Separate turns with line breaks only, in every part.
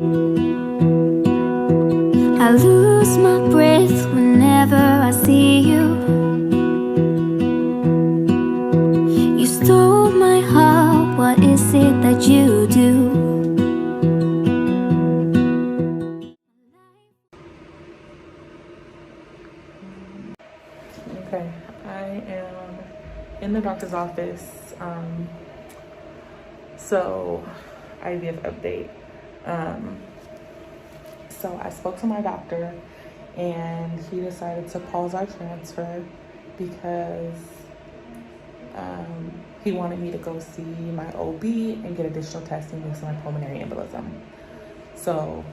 I lose my breath whenever I see you. You stole my heart, what is it that you do?
Okay, I am in the doctor's office. So IVF update. So I spoke to my doctor and he decided to pause our transfer because he wanted me to go see my OB and get additional testing based on my pulmonary embolism. So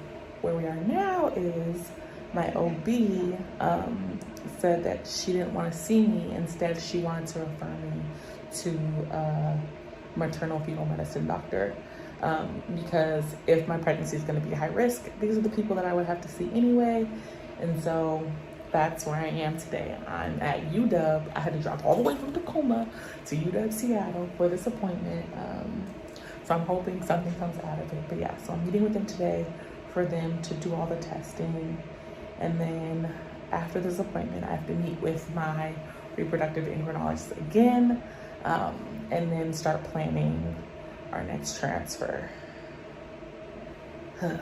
where we are now is my OB said that she didn't want to see me. Instead, she wanted to refer me to a maternal fetal medicine doctor because if my pregnancy is going to be high risk, these are the people that I would have to see anyway. And so that's where I am today. I'm at UW. I had to drive all the way from Tacoma to UW Seattle for this appointment. So I'm hoping something comes out of it. But yeah, so I'm meeting with them today for them to do all the testing. And then after this appointment, I have to meet with my reproductive endocrinologist again, and then start planning our next transfer.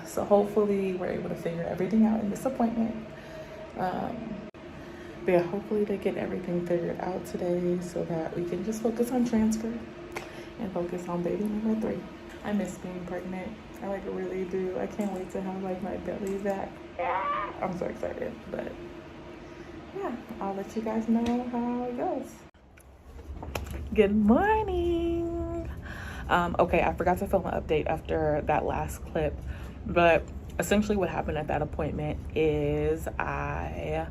So hopefully we're able to figure everything out in this appointment. But yeah, hopefully they get everything figured out today so that we can just focus on transfer and focus on baby number 3. I miss being pregnant. I really do. I can't wait to have my belly back. I'm so excited, but yeah, I'll let you guys know how it goes. Good morning. Okay, I forgot to film an update after that last clip, but essentially what happened at that appointment is I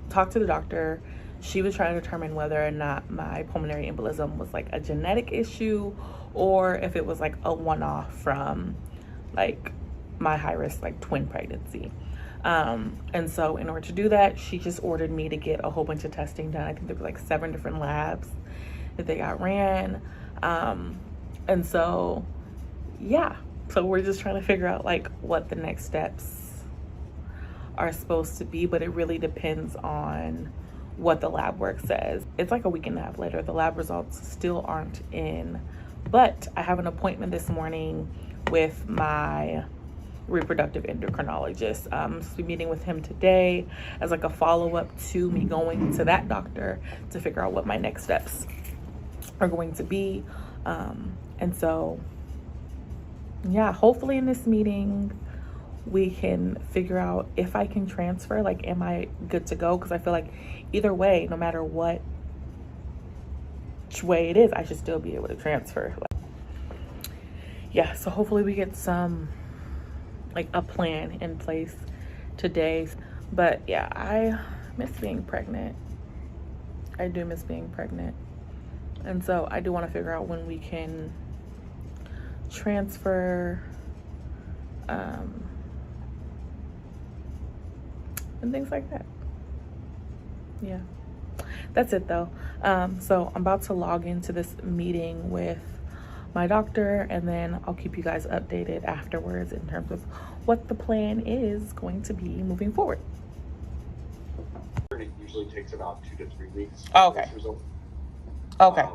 talked to the doctor. She was trying to determine whether or not my pulmonary embolism was a genetic issue or if it was a one-off from my high-risk twin pregnancy. And so in order to do that, she just ordered me to get a whole bunch of testing done. I think there were 7 different labs that they got ran. And so, yeah. So we're just trying to figure out what the next steps are supposed to be, but it really depends on what the lab work says. It's a week and a half later. The lab results still aren't in, but I have an appointment this morning with my reproductive endocrinologist. I'm supposed to be meeting with him today as a follow-up to me going to that doctor to figure out what my next steps are going to be. And so, yeah, hopefully in this meeting we can figure out if I can transfer, am I good to go? Because I feel either way, no matter what way it is, I should still be able to transfer. Yeah, so hopefully we get some a plan in place today. But yeah, I miss being pregnant. I do miss being pregnant. And so I do want to figure out when we can transfer and things like that. Yeah, that's it though. So I'm about to log into this meeting with my doctor, and then I'll keep you guys updated afterwards in terms of what the plan is going to be moving forward.
It usually takes about 2 to 3 weeks.
Okay. Okay.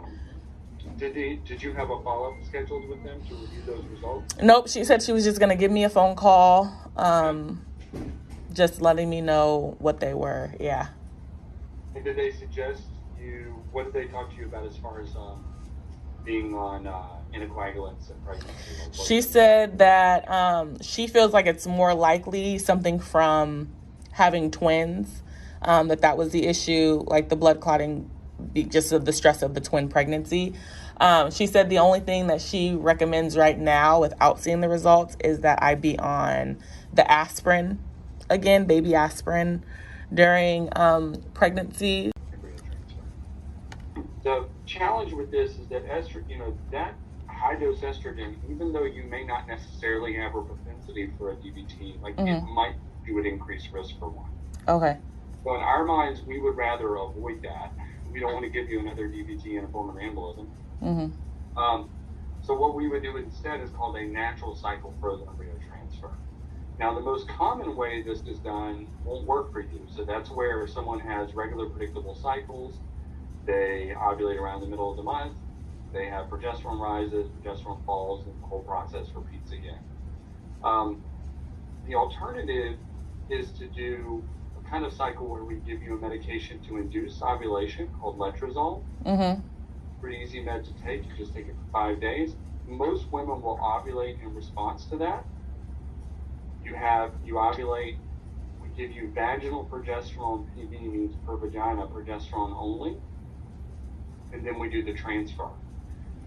Did you have a follow-up scheduled with them to review those results?
Nope. She said she was just gonna give me a phone call, just letting me know what they were. Yeah.
And did they suggest you? What did they talk to you about as far as being on anticoagulants and pregnancy?
She said that she feels it's more likely something from having twins, that was the issue, the blood clotting, just of the stress of the twin pregnancy. She said the only thing that she recommends right now without seeing the results is that I be on the aspirin, again, baby aspirin, during pregnancy.
The challenge with this is that estrogen, that high-dose estrogen, even though you may not necessarily have a propensity for a DVT, it might do an increased risk for one.
Okay.
So in our minds, we would rather avoid that. We don't want to give you another DVT and a pulmonary embolism. So what we would do instead is called a natural cycle frozen embryo transfer. Now, the most common way this is done won't work for you. So that's where someone has regular predictable cycles. They ovulate around the middle of the month. They have progesterone rises, progesterone falls, and the whole process repeats again. The alternative is to do a kind of cycle where we give you a medication to induce ovulation called letrozole. Pretty easy med to take. You just take it for 5 days. Most women will ovulate in response to that. You ovulate. We give you vaginal progesterone. PV means per vagina, progesterone only. And then we do the transfer.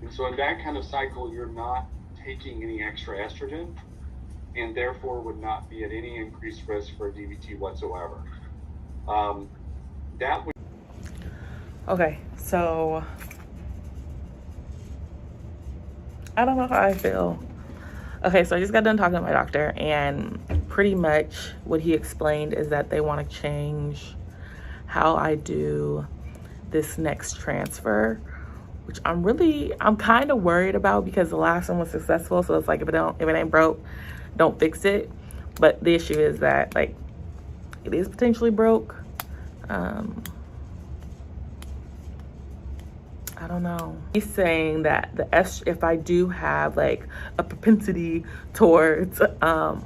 And so in that kind of cycle, you're not taking any extra estrogen, and therefore would not be at any increased risk for a DVT whatsoever.
Okay, so I don't know how I feel. Okay, so I just got done talking to my doctor, and pretty much what he explained is that they want to change how I do this next transfer, which I'm kind of worried about, because the last one was successful. So it's like, if it ain't broke, don't fix it. But the issue is that, like, it is potentially broke. I don't know. He's saying that if I do have like a propensity towards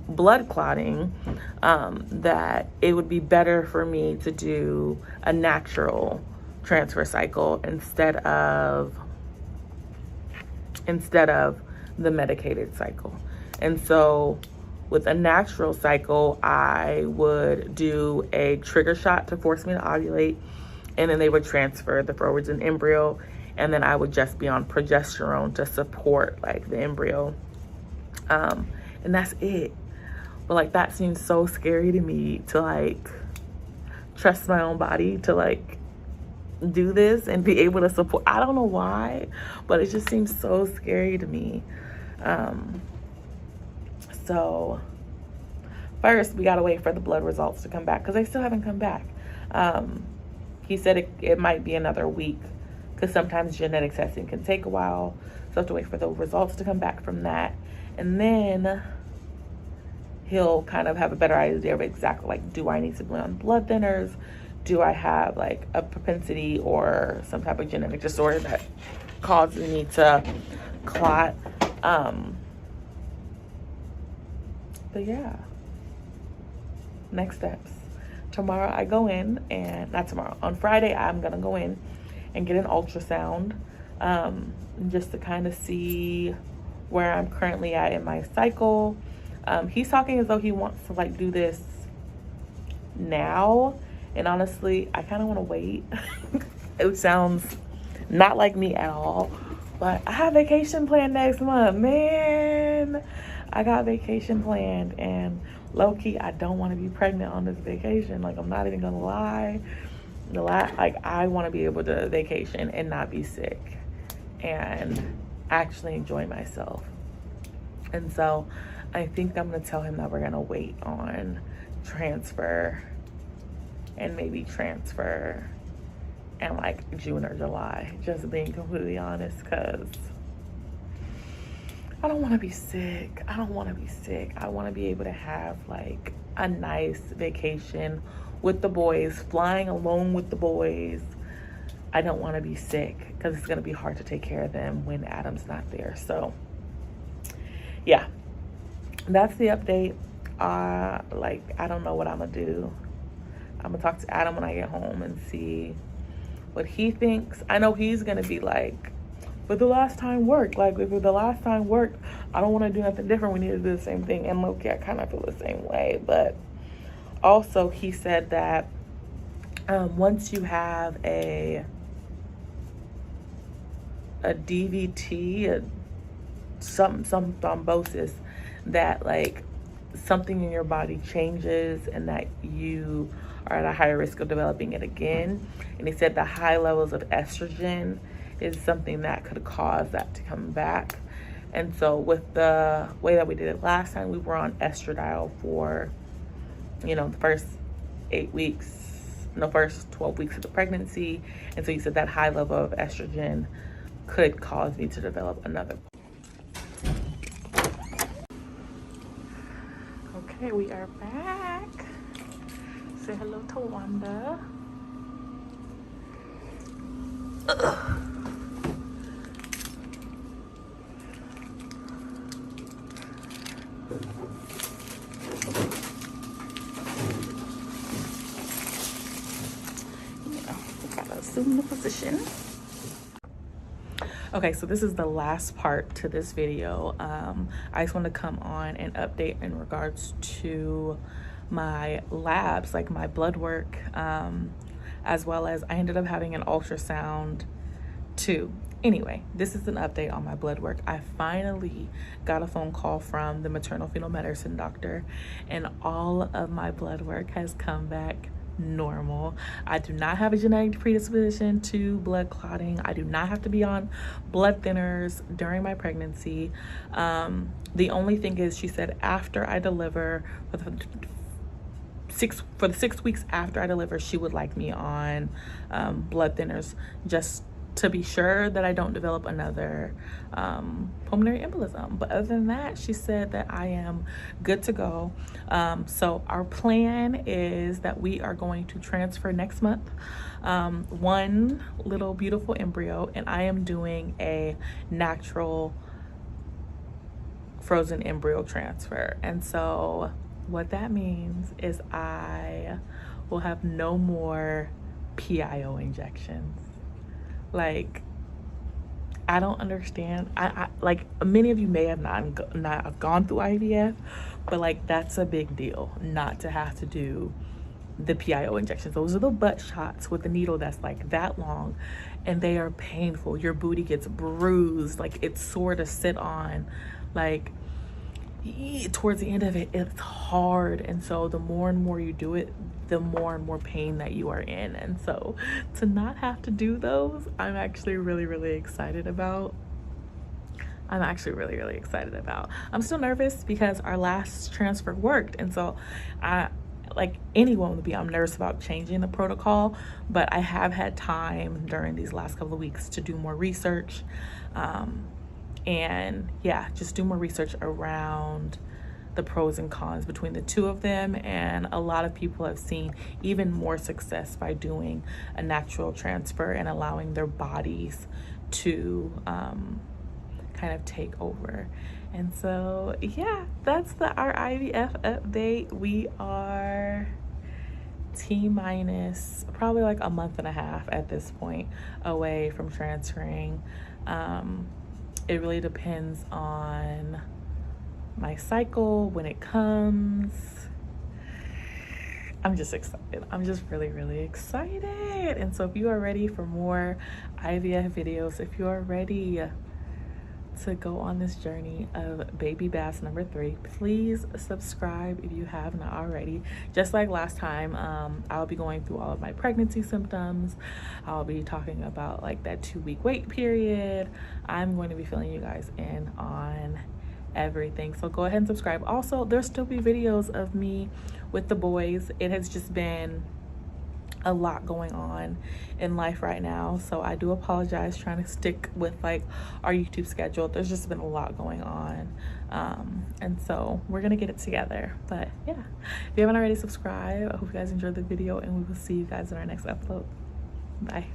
blood clotting, that it would be better for me to do a natural transfer cycle instead of the medicated cycle. And so with a natural cycle, I would do a trigger shot to force me to ovulate, and then they would transfer the frozen embryo, and then I would just be on progesterone to support like the embryo. And that's it. But like, that seems so scary to me, to like trust my own body to like do this and be able to support. I don't know why, but it just seems so scary to me. So first we gotta wait for the blood results to come back, because they still haven't come back. He said it might be another week, because sometimes genetic testing can take a while. So I have to wait for the results to come back from that. And then he'll kind of have a better idea of exactly, like, do I need to be on blood thinners? Do I have like a propensity or some type of genetic disorder that causes me to clot? But yeah, next steps. Tomorrow I go in, and not tomorrow, on Friday, I'm gonna go in and get an ultrasound, just to kind of see where I'm currently at in my cycle. He's talking as though he wants to like do this now, and honestly, I kind of want to wait. It sounds not like me at all, but I have vacation planned next month, man. I got vacation planned, and low-key, I don't want to be pregnant on this vacation. Like, I'm not even gonna lie. I want to be able to vacation and not be sick and actually enjoy myself. And so I think I'm gonna tell him that we're gonna wait on transfer, and maybe transfer in like June or July, just being completely honest, because I don't want to be sick. I don't want to be sick. I want to be able to have like a nice vacation with the boys, flying alone with the boys. I don't want to be sick, because it's going to be hard to take care of them when Adam's not there. So yeah, that's the update. Like, I don't know what I'm gonna do. I'm gonna talk to Adam when I get home and see what he thinks. I know he's gonna be like, but the last time worked. Like, if the last time worked, I don't want to do nothing different. We need to do the same thing. And low-key, I kind of feel the same way. But also, he said that once you have a DVT, some thrombosis, that like something in your body changes, and that you are at a higher risk of developing it again. And he said the high levels of estrogen is something that could cause that to come back. And so with the way that we did it last time, we were on estradiol for, the first 8 weeks, first 12 weeks of the pregnancy. And so he said that high level of estrogen could cause me to develop another. Okay, we are back. Say hello to Wanda. Gotta assume the position. Okay, so this is the last part to this video. I just want to come on and update in regards to my labs, like my blood work, as well as I ended up having an ultrasound too. Anyway, this is an update on my blood work. I finally got a phone call from the maternal fetal medicine doctor, and all of my blood work has come back normal. I do not have a genetic predisposition to blood clotting. I do not have to be on blood thinners during my pregnancy. The only thing is, she said after I deliver, for the 6 weeks after I deliver, she would like me on blood thinners, just to be sure that I don't develop another pulmonary embolism. But other than that, she said that I am good to go. So our plan is that we are going to transfer next month one little beautiful embryo, and I am doing a natural frozen embryo transfer. And so what that means is I will have no more PIO injections. Like, I don't understand. I like, many of you may have not gone through IVF, but like, that's a big deal not to have to do the PIO injections. Those are the butt shots with the needle that's like that long, and they are painful. Your booty gets bruised, like it's sore to sit on. Like, towards the end of it, it's hard. And so the more and more you do it, the more and more pain that you are in. And so to not have to do those, I'm actually really excited about. I'm still nervous because our last transfer worked, and so like anyone would be, I'm nervous about changing the protocol, but I have had time during these last couple of weeks to do more research, and yeah, just do more research around the pros and cons between the two of them. And a lot of people have seen even more success by doing a natural transfer and allowing their bodies to kind of take over. And so yeah, that's our IVF update. We are T-minus probably like a month and a half at this point away from transferring. It really depends on my cycle when it comes. I'm just excited. I'm just really excited. And so if you are ready for more IVF videos, if you are ready to go on this journey of baby bass number 3, please subscribe if you have not already. Just like last time, I'll be going through all of my pregnancy symptoms. I'll be talking about like that 2-week wait period. I'm going to be filling you guys in on everything, so go ahead and subscribe. Also, there'll still be videos of me with the boys. It has just been a lot going on in life right now, so I do apologize trying to stick with like our YouTube schedule. There's just been a lot going on, and so we're gonna get it together. But yeah, if you haven't already subscribed, I hope you guys enjoyed the video, and we will see you guys in our next upload. Bye.